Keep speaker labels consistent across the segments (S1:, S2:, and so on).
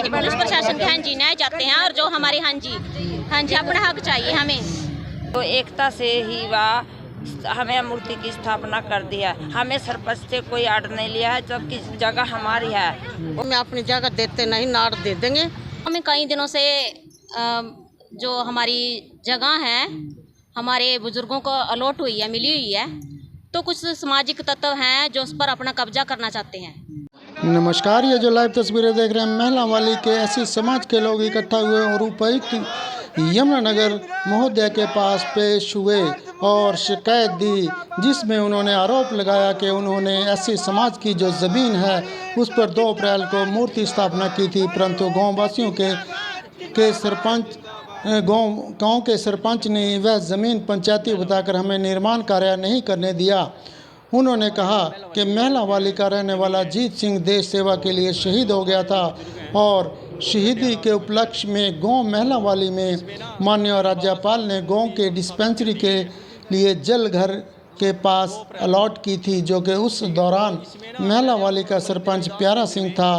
S1: जी, police प्रशासन के हाँ जी न्याय चाहते हैं, और जो हमारे हाँ जी अपना हक चाहिए हमें।
S2: तो एकता से ही वह हमें मूर्ति की स्थापना कर दिया। हमें सरपंच से कोई आर्डर नहीं लिया है, जबकि जगह हमारी है।
S3: हमें अपनी जगह देते नहीं, नाट दे देंगे।
S1: हमें कई दिनों से जो हमारी जगह है हमारे बुजुर्गों को अलॉट हुई है, मिली हुई है, तो कुछ सामाजिक तत्व हैं जो उस पर अपना कब्जा करना चाहते हैं।
S4: नमस्कार, ये जो लाइव तस्वीरें देख रहे हैं महिला वाली के एससी समाज के लोग इकट्ठा हुए और उपायुक्त यमुनानगर महोदय के पास पेश हुए और शिकायत दी, जिसमें उन्होंने आरोप लगाया कि उन्होंने एससी समाज की जो ज़मीन है उस पर 2 अप्रैल को मूर्ति स्थापना की थी, परंतु गाँव वासियों के सरपंच गांव के सरपंच ने वह ज़मीन पंचायती बताकर हमें निर्माण कार्य नहीं करने दिया। उन्होंने कहा कि महिला वाली का रहने वाला जीत सिंह देश सेवा के लिए शहीद हो गया था और शहीदी के उपलक्ष्य में गांव महिला वाली में माननीय राज्यपाल ने गांव के डिस्पेंसरी के लिए जल घर के पास अलॉट की थी, जो कि उस दौरान महिला वाली का सरपंच प्यारा सिंह था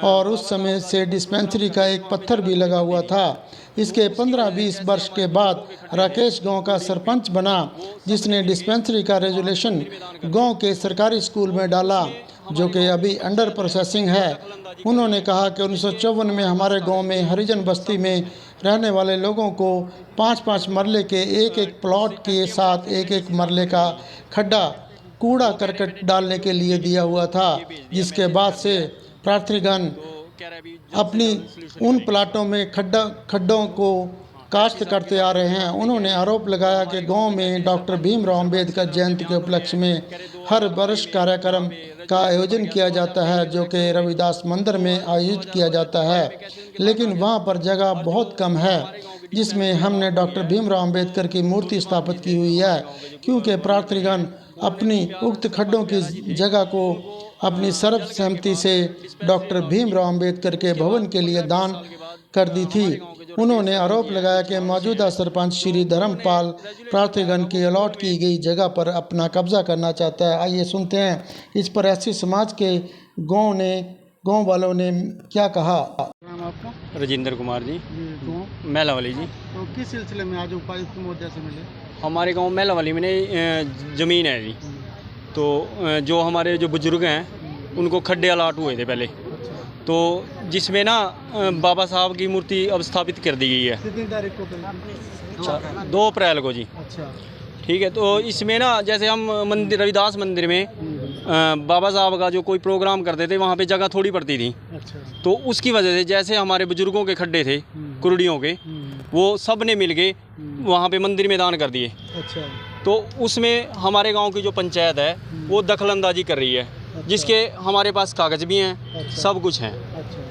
S4: और उस समय से डिस्पेंसरी का एक पत्थर भी लगा हुआ था। इसके 15-20 वर्ष के बाद राकेश गांव का सरपंच बना, जिसने डिस्पेंसरी का रेजुलेशन गांव के सरकारी स्कूल में डाला, जो कि अभी अंडर प्रोसेसिंग है। उन्होंने कहा कि 1954 में हमारे गांव में हरिजन बस्ती में रहने वाले लोगों को 5-5 मरले के एक प्लॉट के साथ एक मरले का खड्डा कूड़ा करकट डालने के लिए दिया हुआ था, जिसके बाद से प्रार्थीगण अपनी उन प्लाटों में खड्डों को काश्त करते आ रहे हैं। उन्होंने आरोप लगाया कि गांव में डॉक्टर भीमराव अंबेडकर जयंती के उपलक्ष्य में हर वर्ष कार्यक्रम का आयोजन किया जाता है, जो कि रविदास मंदिर में आयोजित किया जाता है, लेकिन वहां पर जगह बहुत कम है, जिसमें हमने डॉक्टर भीमराव अंबेडकर की मूर्ति स्थापित की हुई है, क्योंकि प्रार्थीगण अपनी उक्त खड्डों की जगह को अपनी सर्वसम्मति से डॉक्टर भीमराव अंबेडकर के भवन के लिए दान कर दी थी। उन्होंने आरोप लगाया कि मौजूदा सरपंच श्री धर्मपाल प्रार्थीगण की अलॉट की गई जगह पर अपना कब्जा करना चाहता है। आइए सुनते हैं इस पर एससी समाज के गांव वालों ने क्या कहा।
S5: नाम आपका?
S6: राजेंद्र कुमार जी,
S5: तो
S6: महिला वाली जी।
S5: तो किस सिलसिले में आज उपायुक्त महोदय से मिले?
S6: हमारे गांव महिला वाली में ज़मीन है जी, तो जो हमारे जो बुजुर्ग हैं उनको खड्डे अलाट हुए थे पहले, तो जिसमें ना बाबा साहब की मूर्ति अब स्थापित कर दी गई है।
S5: कितनी तारीख को?
S6: 2 अप्रैल को जी।
S5: अच्छा,
S6: ठीक है, तो इसमें ना जैसे हम मंदिर रविदास मंदिर में बाबा साहब का जो कोई प्रोग्राम करते थे, वहाँ पे जगह थोड़ी पड़ती थी।
S5: अच्छा,
S6: तो उसकी वजह से जैसे हमारे बुजुर्गों के खड्डे थे कुर्डियों के, वो सब ने मिल के वहाँ पे मंदिर में दान कर दिए।
S5: अच्छा,
S6: तो उसमें हमारे गांव की जो पंचायत है वो दखलंदाजी कर रही है, जिसके हमारे पास कागज़ भी हैं।
S5: अच्छा,
S6: सब कुछ हैं।
S5: अच्छा,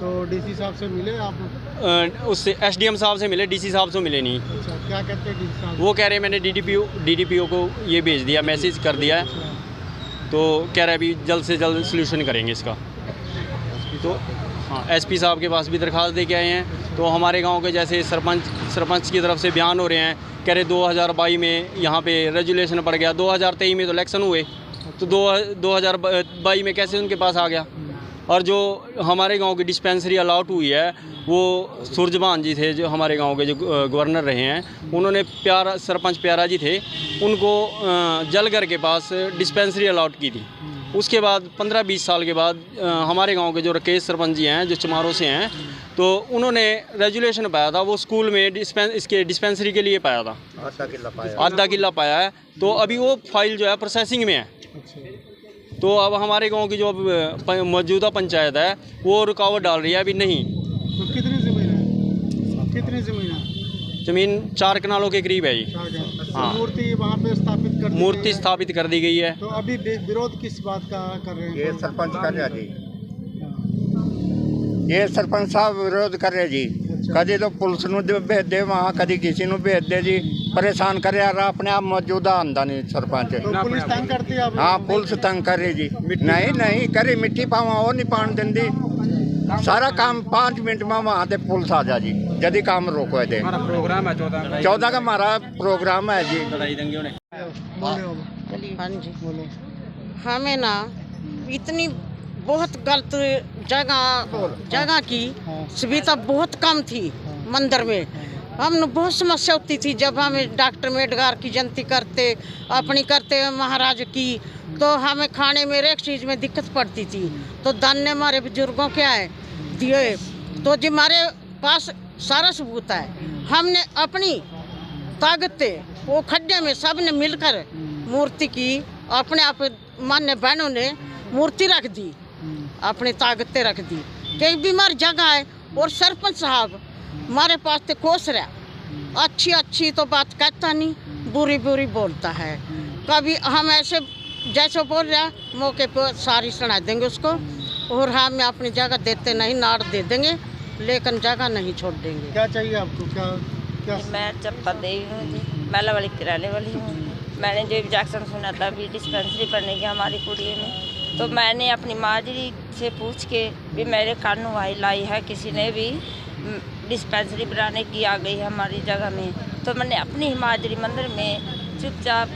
S5: तो डीसी साहब से मिले आप?
S6: उससे एसडीएम साहब से मिले, डीसी साहब से मिले नहीं।
S5: अच्छा, क्या कहते हैं डीसी साहब?
S6: वो कह रहे हैं मैंने डीडीपीओ को ये भेज दिया, मैसेज कर दिया है, तो कह रहे हैं अभी जल्द से जल्द सलूशन करेंगे इसका। तो हाँ, एसपी साहब के पास भी दरख्वास्त दे के आए हैं। तो हमारे गांव के जैसे सरपंच की तरफ से बयान हो रहे हैं, कह रहे 2022 में यहाँ पे रेजुलेशन पड़ गया, 2023 में तो इलेक्शन हुए, तो 2022 में कैसे उनके पास आ गया। और जो हमारे गांव की डिस्पेंसरी अलाउट हुई है, वो सूरजभान जी थे जो हमारे गांव के जो गवर्नर रहे हैं, उन्होंने सरपंच प्यारा जी थे, उनको जलघर के पास डिस्पेंसरी अलाउट की थी। उसके बाद 15-20 साल के बाद हमारे गांव के जो राकेश सरपंच जी हैं, जो चमारों से हैं, तो उन्होंने रेजुलेशन पाया था, वो स्कूल में इसके डिस्पेंसरी के लिए पाया था, आधा किला पाया है। तो अभी वो फाइल जो है प्रोसेसिंग में है। तो अब हमारे गांव की जो मौजूदा पंचायत है वो रुकावट डाल रही है अभी नहीं।
S5: तो कितनी ज़मीन है? कितनी ज़मीन है?
S6: ज़मीन 4 कनालों के करीब है जी। हाँ,
S5: मूर्ति वहाँ पे स्थापित कर दी गई
S6: मूर्ति
S5: है।
S6: स्थापित कर दी गई है।
S5: तो अभी विरोध किस बात का कर रहे हैं?
S7: ये सरपंच कर रहे जी, ये सरपंच साहब विरोध कर रहे जी। कभी तो पुलिस नूं भेज दे वहाँ, कभी किसी नूं भेज दे जी, परेशान कर रहा अपने आप मौजूदा आंदा नहीं सरपंच।
S5: तो पुलिस तंग करती है?
S7: हाँ, पुलिस तंग कर रही जी। नहीं करे मिट्टी पावा वो नहीं पान देंदी, सारा काम 5 मिनट में वहाँ से पुलिस आ जा जी, यदि काम रोको दे।
S6: प्रोग्राम है
S7: 14 का हमारा प्रोग्राम है जी।
S3: हाँ जी,
S5: बोलो।
S3: हमें ना इतनी बहुत गलत जगह की सुविधा बहुत कम थी मंदिर में। हमने बहुत समस्या होती थी जब हमें डॉक्टर मेडगार की जनती करते अपनी करते महाराज की, तो हमें खाने में एक चीज़ में दिक्कत पड़ती थी। तो दान ने हमारे बुजुर्गों क्या है दिए, तो जी हमारे पास सारा सबूत है। हमने अपनी ताकते वो खड्डे में सब ने मिलकर मूर्ति की, अपने आप मान्य बहनों ने मूर्ति रख दी, अपनी ताकतें रख दी। कई बीमार जगह है और सरपंच साहब हमारे पास तो कोस रहा, अच्छी तो बात कहता नहीं, बुरी बोलता है। कभी हम ऐसे जैसे बोल रहा मौके पर सारी सुना देंगे उसको, और हम अपनी जगह देते नहीं, नाड़ दे देंगे लेकिन जगह नहीं छोड़ देंगे।
S5: क्या चाहिए आपको? क्या
S2: मैं चप्पा देवी हूँ जी, महला वाली की रहने वाली हूँ। मैंने जो इंजेक्शन सुना था अभी डिस्पेंसरी पढ़ने की हमारी कुड़िए में, तो मैंने अपनी माजरी से पूछ के भी मेरे कानून वाई लाई है, किसी ने भी डिस्पेंसरी बनाने की आ गई है हमारी जगह में। तो मैंने अपनी माजरी मंदिर में चुपचाप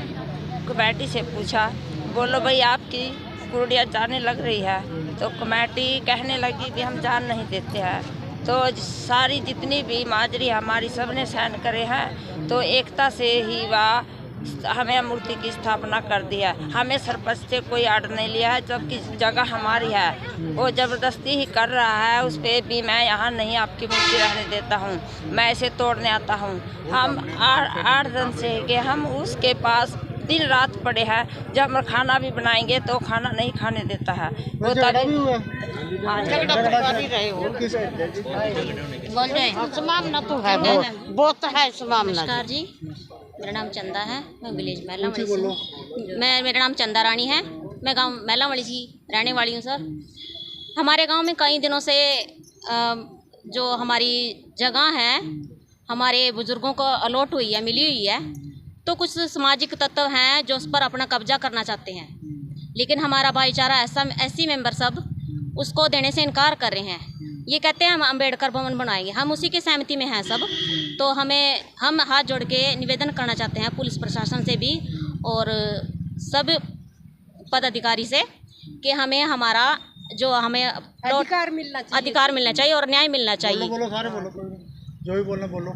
S2: कमेटी से पूछा, बोलो भाई आपकी कुड़िया जाने लग रही है, तो कमेटी कहने लगी कि हम जान नहीं देते हैं। तो सारी जितनी भी माजरी हमारी सब ने साइन करे हैं, तो एकता से ही वह हमें मूर्ति की स्थापना कर दिया। हमें सरपंच से कोई आर्डर नहीं लिया है, जबकि जगह हमारी है। वो ज़बरदस्ती ही कर रहा है, उस पर भी मैं यहाँ नहीं आपकी मूर्ति रहने देता हूँ, मैं इसे तोड़ने आता हूँ। हम 8 दिन से कि हम उसके पास दिन रात पड़े हैं, जब हम खाना भी बनाएंगे तो खाना नहीं खाने देता है वो।
S3: मामला तो है, वो तो है मामला।
S1: नमस्कार जी, मेरा नाम चंदा है, मैं विलेज महला वाली से। मेरा नाम चंदा रानी है, मैं गांव महला वाली की रहने वाली हूँ सर। हमारे गांव में कई दिनों से जो हमारी जगह है हमारे बुजुर्गों को अलॉट हुई है, मिली हुई है, तो कुछ सामाजिक तत्व हैं जो उस पर अपना कब्जा करना चाहते हैं, लेकिन हमारा भाईचारा ऐसी मेंबर सब उसको देने से इनकार कर रहे हैं। ये कहते हैं हम अंबेडकर भवन बनाएंगे, हम उसी के सहमति में हैं सब। तो हम हाथ जोड़ के निवेदन करना चाहते हैं पुलिस प्रशासन से भी और सब पदाधिकारी से कि हमें हमारा जो हमें अधिकार मिलना चाहिए और न्याय मिलना चाहिए।
S5: बोलो सारे बोलो, जो भी बोलना बोलो।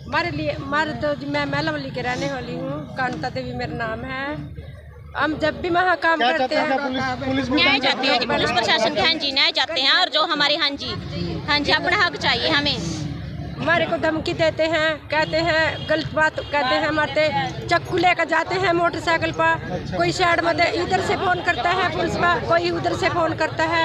S8: हमारे तो मैं महलावली के रहने वाली हूँ, कांता देवी मेरा नाम है। हम जब भी वहाँ काम करते हैं
S5: पुलिस
S1: न्याय चाहते हैं जी, पुलिस प्रशासन के हाँ जी न्याय चाहते हैं, और जो हमारे हाँ जी अपना हक चाहिए हमें।
S8: हमारे को धमकी देते हैं, कहते हैं गलत बात कहते हैं, हमारे चक्कू लेकर जाते हैं मोटरसाइकिल पर। कोई साइड में इधर से फोन करता है पुलिस पर, कोई उधर से फोन करता है,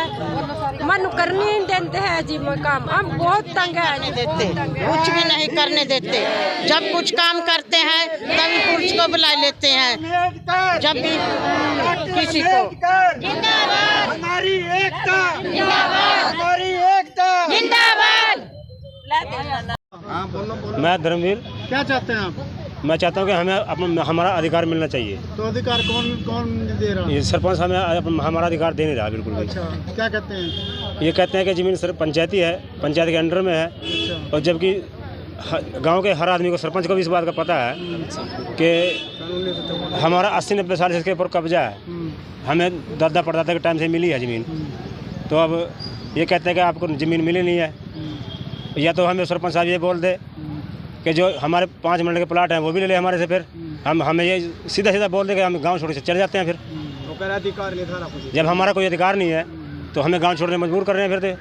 S8: मन करने नहीं देते हैं जी काम। हम बहुत तंग है,
S3: कुछ भी नहीं करने देते। जब कुछ काम करते हैं तभी पुलिस को बुला लेते हैं, जब भी किसी को।
S5: हमारी एकता, हमारी एकता जिंदाबाद।
S9: मैं धर्मवीर।
S5: क्या चाहते हैं आप?
S9: मैं चाहता हूँ कि हमें हमारा अधिकार मिलना चाहिए।
S5: तो अधिकार कौन दे रहा है?
S9: ये सरपंच हमें हमारा अधिकार दे नहीं रहा बिल्कुल भी।
S5: अच्छा, क्या कहते हैं?
S9: ये कहते हैं कि ज़मीन सर पंचायती है, पंचायत के अंडर में है।
S5: अच्छा।
S9: और जबकि गांव के हर आदमी को, सरपंच को भी इस बात का पता है कि हमारा 80-90 साल से इसके ऊपर कब्जा है, हमें दादा परदादा के टाइम से मिली है ज़मीन। तो अब ये कहते हैं कि आपको ज़मीन मिली नहीं है, या तो हमें सरपंच साहब ये बोल दे कि जो हमारे 5 मिनट के प्लाट हैं वो भी ले ले हमारे से, फिर हमें ये सीधा बोल दे कि हम गांव छोड़ के चले जाते हैं। फिर
S5: अधिकार नहीं था कुछ।
S9: जब हमारा कोई अधिकार नहीं है तो हमें गांव छोड़ने मजबूर कर रहे हैं। फिर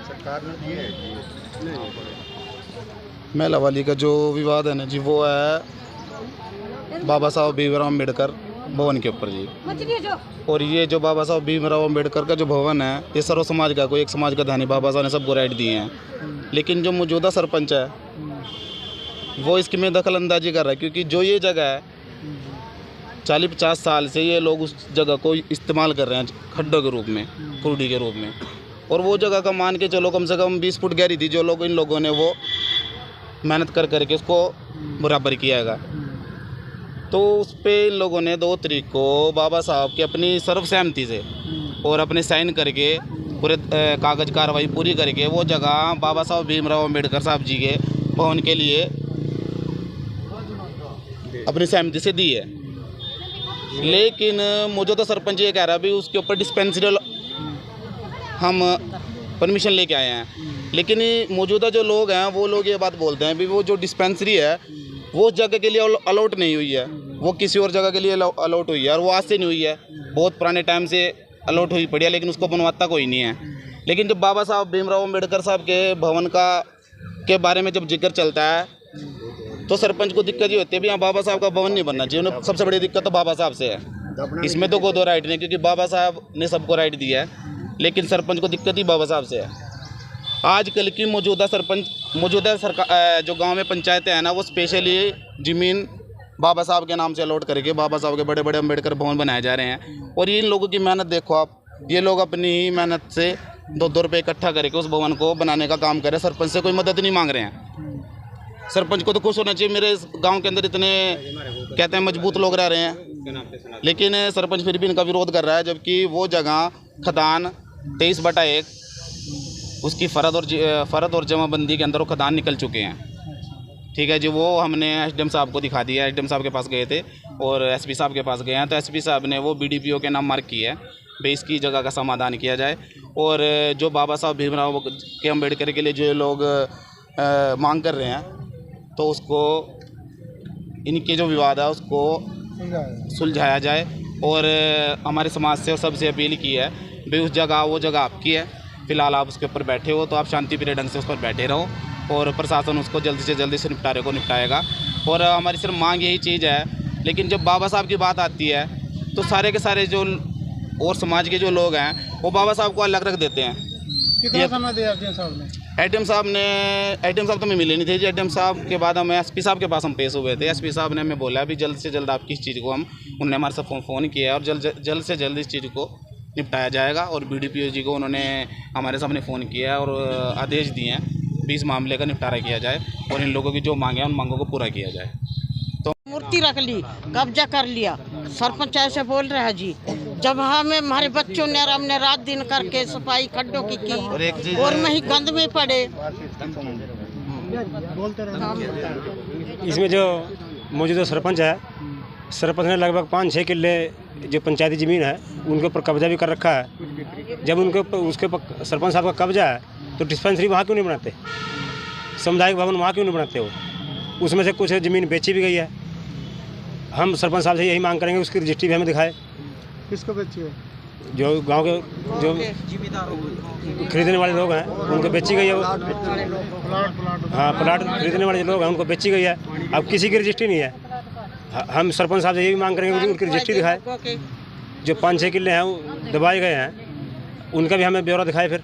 S7: सरकार ने दिए
S10: महलावाली का जो विवाद है ना जी, वो है बाबा साहब भीमराव अम्बेडकर भवन के ऊपर जी। और ये जो बाबा साहब भीमराव अम्बेडकर का जो भवन है, ये सर्व समाज का, कोई एक समाज का धानी बाबा साहब ने सबको राइट दिए हैं। लेकिन जो मौजूदा सरपंच है वो इसकी में दखल अंदाजी कर रहा है, क्योंकि जो ये जगह है 40-50 साल से ये लोग उस जगह को इस्तेमाल कर रहे हैं खड्डों के रूप में, कुर्डी के रूप में। और वो जगह का मान के चलो कम से कम 20 फुट गहरी थी, जो लोग इन लोगों ने वो मेहनत करके उसको बराबर किया है। तो उस पर इन लोगों ने 2 तारीख को बाबा साहब की अपनी सर्वसहमति से और अपने साइन करके पूरे कागज कार्रवाई पूरी करके वो जगह बाबा साहब भीमराव अम्बेडकर साहब जी के भवन के लिए अपनी सहमति से दी है। लेकिन मौजूदा सरपंच ये कह रहा है भी उसके ऊपर डिस्पेंसरी हम परमिशन लेके आए हैं, लेकिन मौजूदा जो लोग हैं वो लोग ये बात बोलते हैं भी वो जो डिस्पेंसरी है वो उस जगह के लिए अलॉट नहीं हुई है, वो किसी और जगह के लिए अलॉट हुई है, और वो आज से नहीं हुई है, बहुत पुराने टाइम से अलॉट हुई पड़ी है, लेकिन उसको बनवाता कोई नहीं है। लेकिन जब बाबा साहब भीमराव अम्बेडकर साहब के भवन के बारे में जब जिक्र चलता है तो सरपंच को दिक्कत ये होती है भी यहाँ बाबा साहब का भवन नहीं बनना चाहिए। उन्हें सबसे बड़ी दिक्कत तो बाबा साहब से है, इसमें तो कोई दो राइट नहीं, क्योंकि बाबा साहब ने सबको राइट दिया है, लेकिन सरपंच को दिक्कत ही बाबा साहब से है। आजकल की मौजूदा सरकार जो गांव में पंचायतें हैं ना, वो स्पेशली ज़मीन बाबा साहब के नाम से अलॉट करके बाबा साहब के बड़े बड़े अम्बेडकर भवन बनाए जा रहे हैं। और इन लोगों की मेहनत देखो आप, ये लोग अपनी ही मेहनत से 2-2 रुपये इकट्ठा करके उस भवन को बनाने का काम कर रहे हैं। सरपंच से कोई मदद नहीं मांग रहे हैं। सरपंच को तो खुश होना चाहिए, मेरे गांव के अंदर इतने कहते हैं मजबूत लोग रह रहे हैं, लेकिन सरपंच फिर भी इनका विरोध कर रहा है, जबकि वो जगह खदान 23/1 उसकी फ़रद और जमाबंदी के अंदर वो खदान निकल चुके हैं। ठीक है जी, वो हमने एसडीएम साहब को दिखा दिया। एसडीएम साहब के पास गए थे और एसपी साहब के पास गए हैं, तो एसपी साहब ने वो बीडीपीओ के नाम मार्क किया है भाई इसकी जगह का समाधान किया जाए। और जो बाबा साहब भीमराव के अम्बेडकर के लिए जो लोग मांग कर रहे हैं, तो उसको इनके जो विवाद है उसको सुलझाया जाए। और हमारे समाज से सबसे अपील की है भाई उस जगह वो जगह आपकी है, फ़िलहाल आप उसके ऊपर बैठे हो तो आप शांतिप्रिय ढंग से उस पर बैठे रहो, और प्रशासन उसको जल्दी से जल्दी से निपटाएगा। और हमारी सिर्फ मांग यही चीज़ है, लेकिन जब बाबा साहब की बात आती है तो सारे के सारे जो और समाज के जो लोग हैं वो बाबा साहब को अलग रख देते हैं।
S5: कितना समय दिया एसडीएम साहब ने?
S10: एसडीएम साहब तो हमें मिले नहीं थे जी। एसडीएम साहब के बाद हम एसपी साहब के पास हम पेश हुए थे। एसपी साहब ने हमें बोला अभी जल्द से जल्द आपकी इस चीज़ को उन्होंने हमारे साथ फ़ोन किया है और जल्द से जल्द इस चीज़ को निपटाया जाएगा। और बीडीपीओ जी को उन्होंने हमारे सामने फ़ोन किया है और आदेश दिए हैं भी इस मामले का निपटारा किया जाए और इन लोगों की जो मांगे हैं उन मांगों को पूरा किया जाए। तो
S3: मूर्ति रख ली, कब्जा कर लिया, सरपंच ऐसे बोल रहा है जी। जब हमारे बच्चों ने हमने रात दिन करके सफाई खड्डों की और वहीं गंद में पड़े।
S9: इसमें जो मौजूदा सरपंच है, सरपंच ने लगभग 5-6 किले जो पंचायती ज़मीन है उनके ऊपर कब्जा भी कर रखा है। जब उसके ऊपर सरपंच साहब का कब्जा है तो डिस्पेंसरी वहाँ क्यों नहीं बनाते, सामुदायिक भवन वहाँ क्यों नहीं बनाते हो? उसमें से कुछ ज़मीन बेची भी गई है। हम सरपंच साहब से यही मांग करेंगे उसकी रजिस्ट्री भी हमें दिखाए।
S5: किसको बेची है?
S9: जो गांव के जो खरीदने वाले लोग हैं उनको बेची गई है वो। हाँ, प्लाट खरीदने वाले जो लोग हैं उनको बेची गई है। अब किसी की रजिस्ट्री नहीं है। हम सरपंच साहब से यही मांग करेंगे उनकी रजिस्ट्री दिखाए। जो 5-6 किले हैं वो दबाए गए हैं, उनका भी हमें ब्यौरा दिखाए फिर।